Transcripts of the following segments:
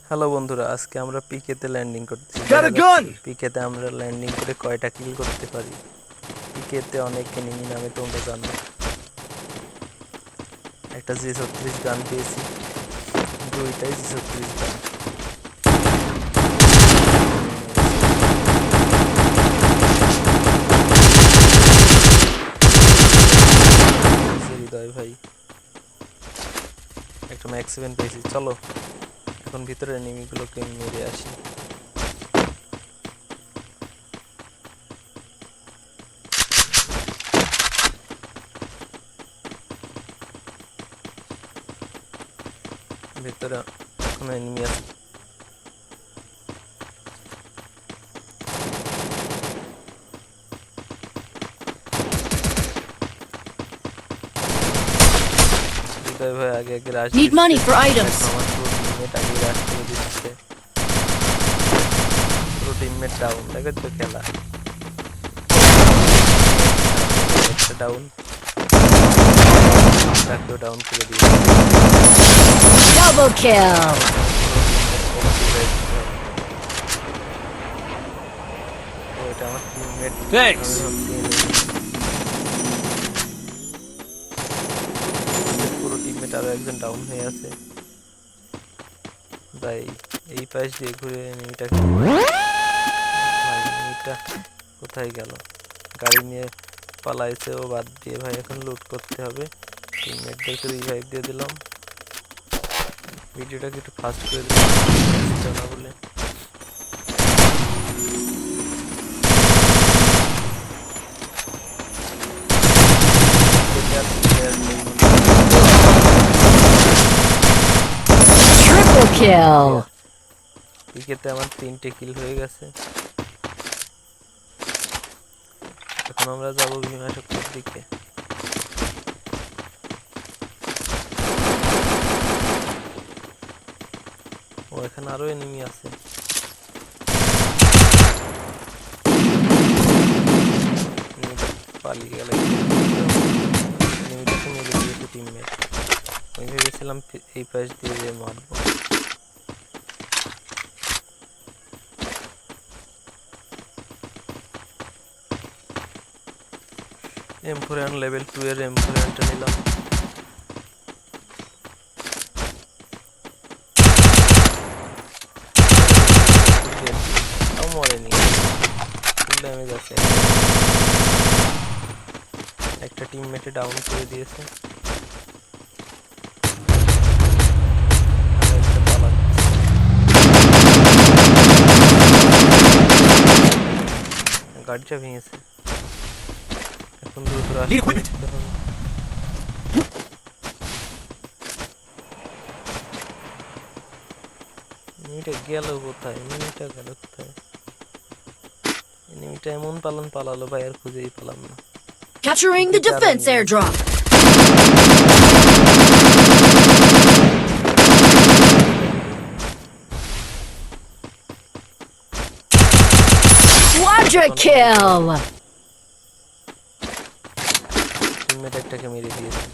Hello বন্ধুরা, আজকে আমরা পিকেতে ল্যান্ডিং করতেছি। পিকেতে আমরা ল্যান্ডিং করে কয়টা কিল করতে পারি। পিকেতে অনেক এনিমি নামে তোমরা জানো। একটা G36 গান পেয়েছি, দুইটাই G36 গান। হৃদয় ভাই একটা ম্যাক্স 7 পেয়েছি। চলো এখন ভিতরে এনিমিগুলোকে মেরে আসি। ভিতরে এখন এনিমি আছে। হৃদয় ভাই আগে আগে রাশ Need money for items. আমার পুরো টিমমেট আগে রাশ করে দিচ্ছে। পুরো টিমমেট ডাউন, দেখো তো খেলা একটা ডাউন, তাকেও ডাউন করে দিয়েছে। Double kill. ওইটা আমার টিমমেট। Thanks. পুরো টিমমেট আরো একজন ডাউন হয়ে আছে। ভাই এই পাশ দিয়ে ঘুরে এনিমিটা কোথায় গেল? গাড়ি নিয়ে পালাইছে ও, বাদ দিয়ে ভাই এখন লুট করতে হবে। টিমমেটদেরকে রিভাইভ দিয়ে দিলাম। ভিডিওটাকে একটু ফাস্ট করে দিলাম না বলে। Triple kill. পিকেতে আমার 3টে কিল হয়ে গেছে। এখন আমরা যাব ভীমা শক্তির দিকে। ও এখানে আরো এনিমি আছে। পালিয়ে গেল, এনিমিটাকে মেরে দিয়েছে টিমমেট। আমি ভেবেছিলাম এই পাশ দিয়ে মারবো। M4 লেভেল 2 এর M4টা নিলাম। মরেনি, ফুল ড্যামেজ আছে। একটা টিমমেটে ডাউন করে দিয়েছে। গাড়িটা ভেঙেছে, এখন দ্রুত আসতে হবে। এনিমিটা গেল কোথায়? এনিমিটা গেল কোথায়? এনিমিটা এমন পালালো ভাই, আর খুঁজেই পেলাম না। Capturing the defense airdrop. Quadra kill. Teammate একটাকে মেরে দিয়েছে।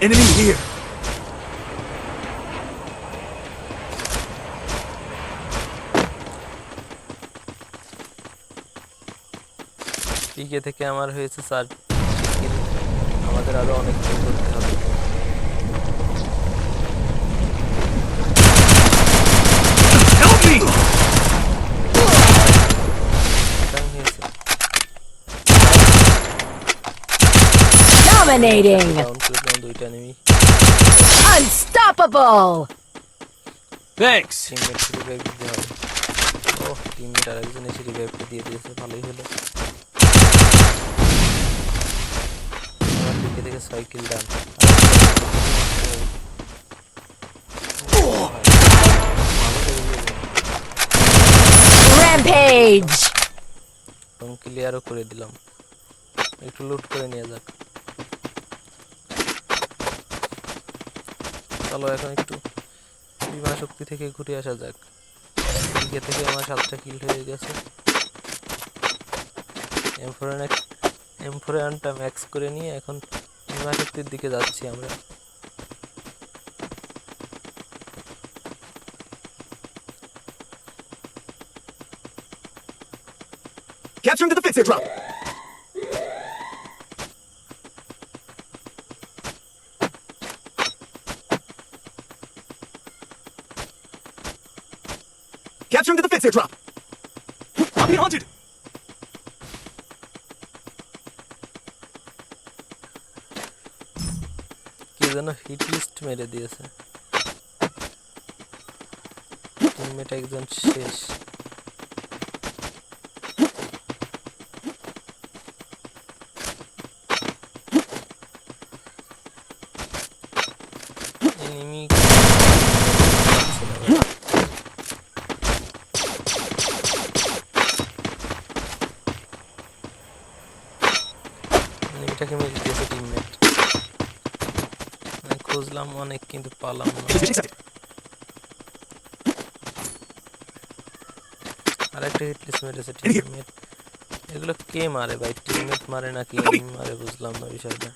Enemy here. পিকে থেকে আমার হয়েছে 4 কিল। আমাদের আরো অনেক কিল করতে হবে। Help me. Dominating. দুইটা enemy. Unstoppable. Thanks. Teammate revive দিতে হবে। ও টিমমেট আরেকজন এসে রিভাইভ দিয়ে দিয়েছে, ভালোই হলো। আমার দিকে থেকে 6 কিল ডান। Rampage. এবং ক্লিয়ারও করে দিলাম। একটু লুট করে নিয়ে যাক। চলো এখন একটু বিমা শক্তি থেকে ঘুরে আসা যাক। দিকে থেকে আমার 7টা কিল হয়ে গেছে। M4 ম্যাক্স করে নিয়ে এখন বিমা শক্তির দিকে যাচ্ছি আমরা। Capturing the defense airdrop. Capturing the defense airdrop. I'm being hunted. কে যেন হিট লিস্ট মেরে দিয়েছে। টিমমেট একজন শেষ। এনিমি এনিমিটাকে মেরে দিয়েছে টিমমেট। আমি খুঁজলাম অনেক কিন্তু পালাম না। আরেকটা হিট লিস্ট মেরেছে টিমমেট। এগুলো কে মারে ভাই? টিমমেট মারে নাকি এনিমি মারে বুঝলাম না বিষয়টা।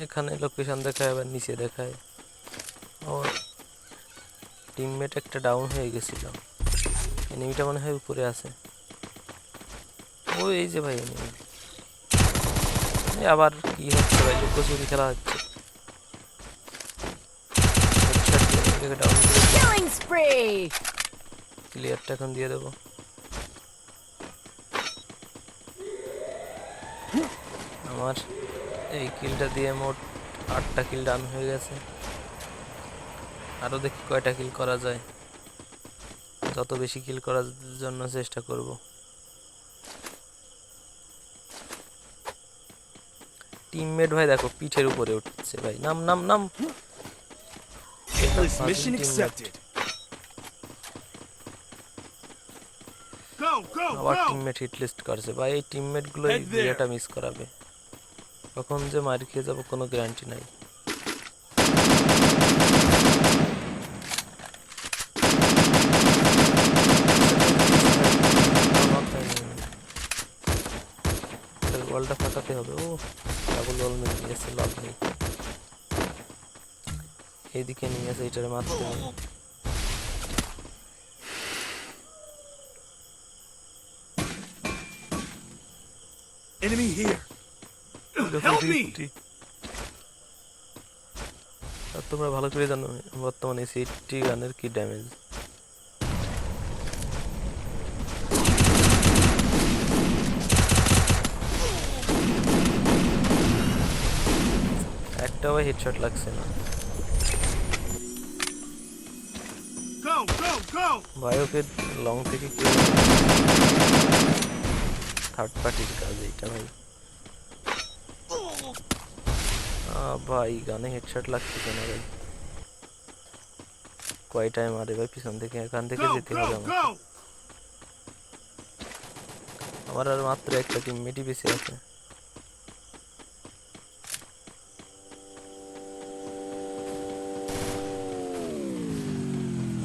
এখানে লোকেশন দেখায় আবার নিচে দেখায়। আমার টিমমেট একটা ডাউন হয়ে গেছিল। এনিমিটা মনে হয় উপরে আছে। ও এই যে ভাই এনিমি। আবার কি হচ্ছে ভাই? লুকোচুরি খেলা হচ্ছে। Down Killing spree! ক্লিয়ারটা এখন দিয়ে দেবো। আমার এই কিলটা দিয়ে মোট 8টা কিল ডান হয়ে গেছে। আরো দেখি কয়টা কিল করা যায়। যত বেশি কিল করার জন্য চেষ্টা করব। টিমমেট ভাই দেখো পিঠের উপরে উঠছে ভাই। নাম নাম নাম। Hitless mission accepted. Go, go, আবার go. টিমমেট হিট লিস্ট করছে ভাই। এই টিমমেট গুলো এই Head there. বিয়েটা মিস করাবে। কখন যে মার খেয়ে যাবো কোনো গ্যারান্টি নাই। বলটা ফাটাতে হবে। ও ডাবল বল মেরে গেছে, লাভ নেই। এইদিকে নিয়ে গেছে, এটারে মারতে হবে। Enemy here. Help me. আর তোমরা ভালো করে জানো বর্তমানে সিটি গানের কি ড্যামেজ। একটাও হেডশট লাগছে না। Go, go, go. ভাই ওকে লং থেকে কি থার্ড পার্টির কাজ এইটা ভাই। ভাই গানে হেডশট লাগতেছে না ভাই। কয় টাইম আরে ভাই পিছন থেকে এখান থেকে Go, যেতে go, হবে আমার। go. আমার আর মাত্র একটা টিমমেটই বেঁচে আছে।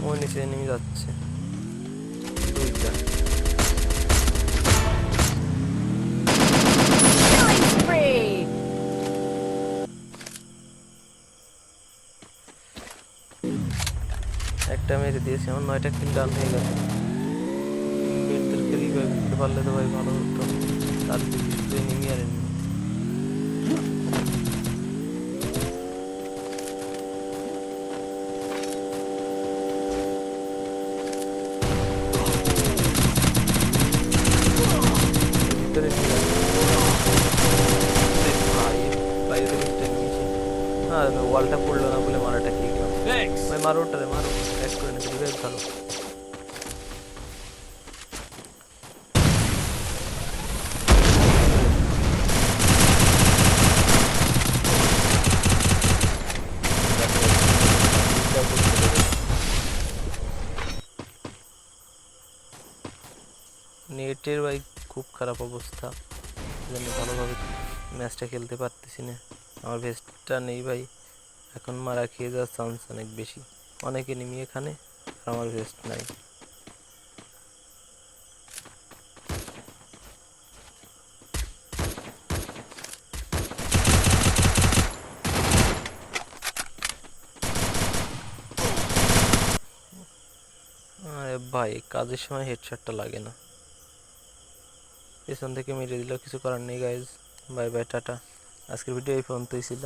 ওই নিচে নেমে যাচ্ছে দুইটা। Killing spree! একটা মেরে দিয়েছি, আমার 9টা কিল ডান হয়ে গেছে। টিমমেটদেরকে রিভাইভ করতে পারলে তো ভাই ভালো হতো। তার শুধু এনিমি আর এনিমি। ভিতরে নিয়ে যাচ্ছে। ভাই বাইরে থেকে এনিমি এসে ওয়ালটা পড়লো না বলে মারাটা কি গেলাম। Thanks. ভাই মারো ওটারে, মারো। ব্যাক করে নিতে রিভাইভ ধরো। নেটের ভাই খুব খারাপ অবস্থা, জন্য ভালোভাবে ম্যাচটা খেলতে পারতেছি না। আমার ভেস্টটা নেই ভাই, এখন মারা খেয়ে যাওয়ার চান্স অনেক বেশি। অনেক এনিমি এখানে, আর আমার ভেস্ট নাই। আরে ভাই কাজের সময় হেডশটটা লাগে না, পেছন থেকে মেরে দিলেও কিছু করার নেই গাইজ। Bye bye, tata. আজকের ভিডিও এই পর্যন্তই ছিল।